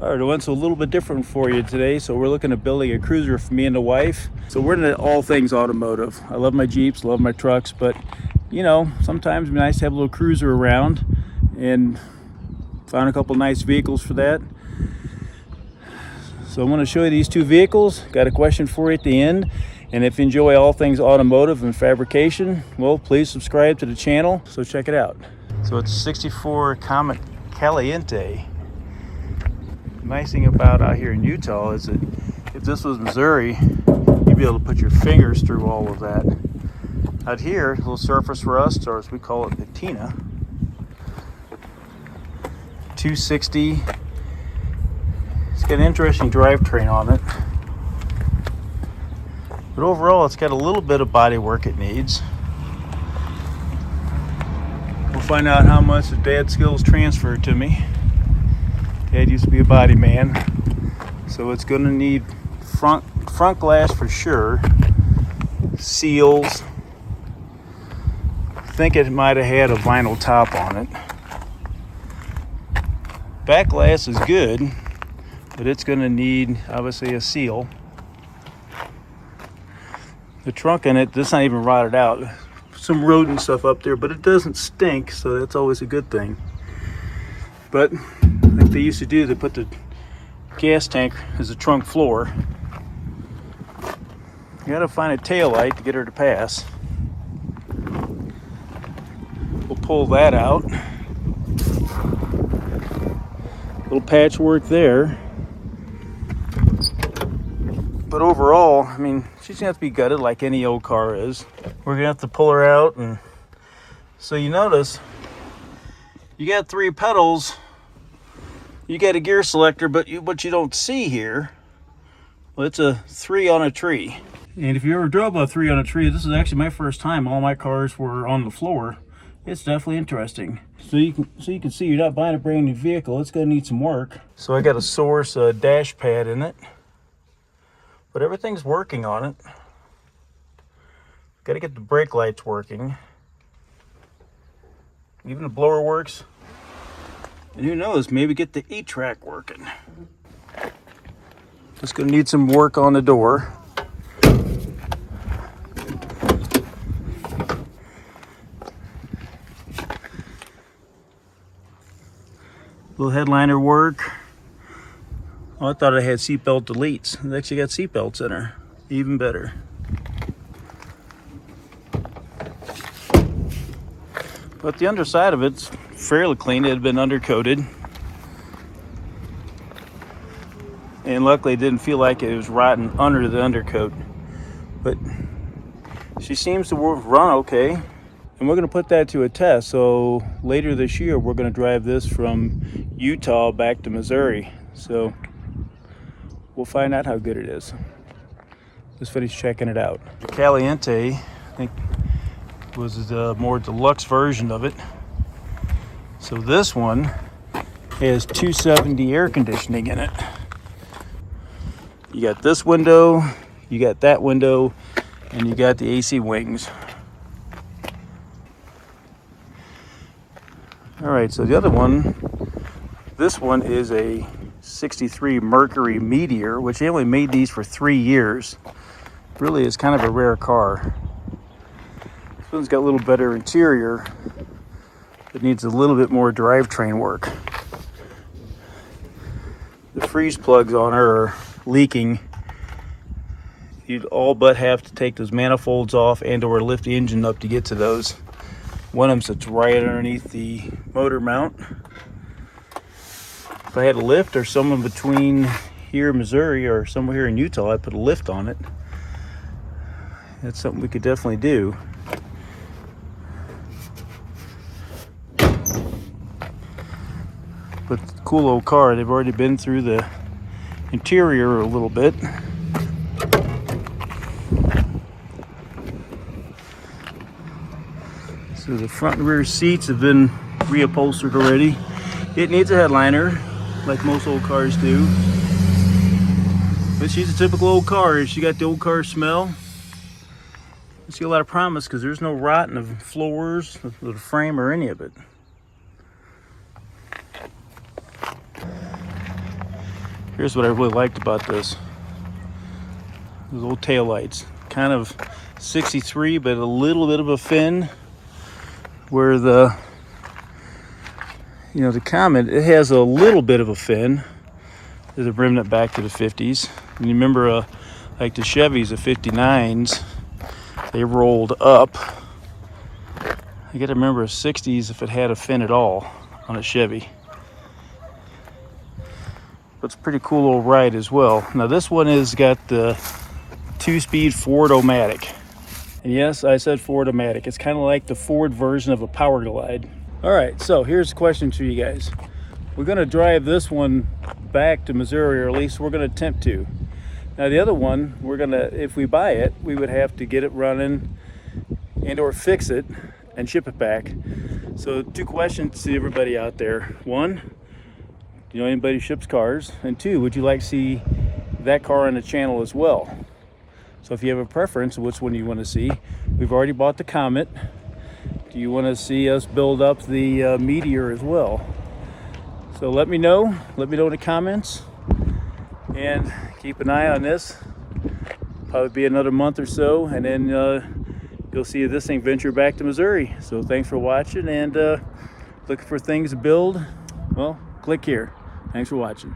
All right, I went a little bit different for you today. So we're looking at building a cruiser for me and the wife. So we're into all things automotive. I love my Jeeps, love my trucks, but you know, sometimes it'd be nice to have a little cruiser around, and found a couple nice vehicles for that. So I'm going to show you these two vehicles. Got a question for you at the end. And if you enjoy all things automotive and fabrication, well, please subscribe to the channel. So check it out. So it's a 64 Comet Caliente. Nice thing about out here in Utah is that if this was Missouri, you'd be able to put your fingers through all of that. Out here, a little surface rust, or as we call it, patina. 260. It's got an interesting drivetrain on it. But overall, it's got a little bit of body work it needs. We'll find out how much the dad skills transferred to me. Dad used to be a body man, so it's going to need front glass for sure, seals. I think it might have had a vinyl top on it. Back glass is good, but it's going to need obviously a seal. The trunk in it, this not even rotted out. Some rodent stuff up there, but it doesn't stink, so that's always a good thing. But like they used to do, they put the gas tank as a trunk floor. You gotta find a tail light to get her to pass. We'll pull that out. Little patchwork there. But overall, I mean, she's gonna have to be gutted like any old car is. We're gonna have to pull her out, and so you notice you got 3 pedals. You got a gear selector, but what you don't see here, well, it's a 3 on a tree. And if you ever drove a 3 on a tree, this is actually my first time. All my cars were on the floor. It's definitely interesting. So you can see you're not buying a brand new vehicle. It's gonna need some work. So I got a Source dash pad in it, but everything's working on it. Got to get the brake lights working. Even the blower works. And who knows, maybe get the E-track working. Just gonna need some work on the door. Little headliner work. Oh, I thought I had seatbelt deletes. It actually got seatbelts in her. Even better. But the underside of it's fairly clean. It had been undercoated. And luckily it didn't feel like it was rotten under the undercoat. But she seems to run okay. And we're going to put that to a test. So later this year, we're going to drive this from Utah back to Missouri. So we'll find out how good it is. Let's finish checking it out. The Caliente, I think, was the more deluxe version of it. So this one has 270 air conditioning in it. You got this window, you got that window, and you got the AC wings. All right, so the other one, this one is a 63 Mercury Meteor, which they only made these for 3 years. Really is kind of a rare car. This one's got a little better interior. It needs a little bit more drivetrain work. The freeze plugs on her are leaking. You'd all but have to take those manifolds off and or lift the engine up to get to those. One of them sits right underneath the motor mount. If I had a lift or someone between here in Missouri or somewhere here in Utah, I'd put a lift on it. That's something we could definitely do. But cool old car. They've already been through the interior a little bit. So the front and rear seats have been reupholstered already. It needs a headliner, like most old cars do. But she's a typical old car. She got the old car smell. I see a lot of promise because there's no rot in the floors, the frame, or any of it. Here's what I really liked about this. Those old tail lights. Kind of 63, but a little bit of a fin. Where the Comet, it has a little bit of a fin. There's a remnant back to the 50s. And you remember, like the Chevys, the 59s, they rolled up. I gotta remember 60s if it had a fin at all on a Chevy. But it's a pretty cool old ride as well. Now this one has got the 2-speed Ford-O-Matic. And yes, I said Ford-O-Matic. It's kind of like the Ford version of a Power Glide. All right, so here's a question to you guys. We're gonna drive this one back to Missouri, or at least we're gonna attempt to. Now the other one, if we buy it, we would have to get it running and or fix it and ship it back. So 2 questions to everybody out there. 1, do you know anybody who ships cars? And 2, would you like to see that car on the channel as well? So if you have a preference, which one do you want to see? We've already bought the Comet. Do you want to see us build up the Meteor as well? So let me know. Let me know in the comments. And keep an eye on this. Probably be another month or so, and then you'll see this thing venture back to Missouri. So thanks for watching, and looking for things to build, well, click here. Thanks for watching.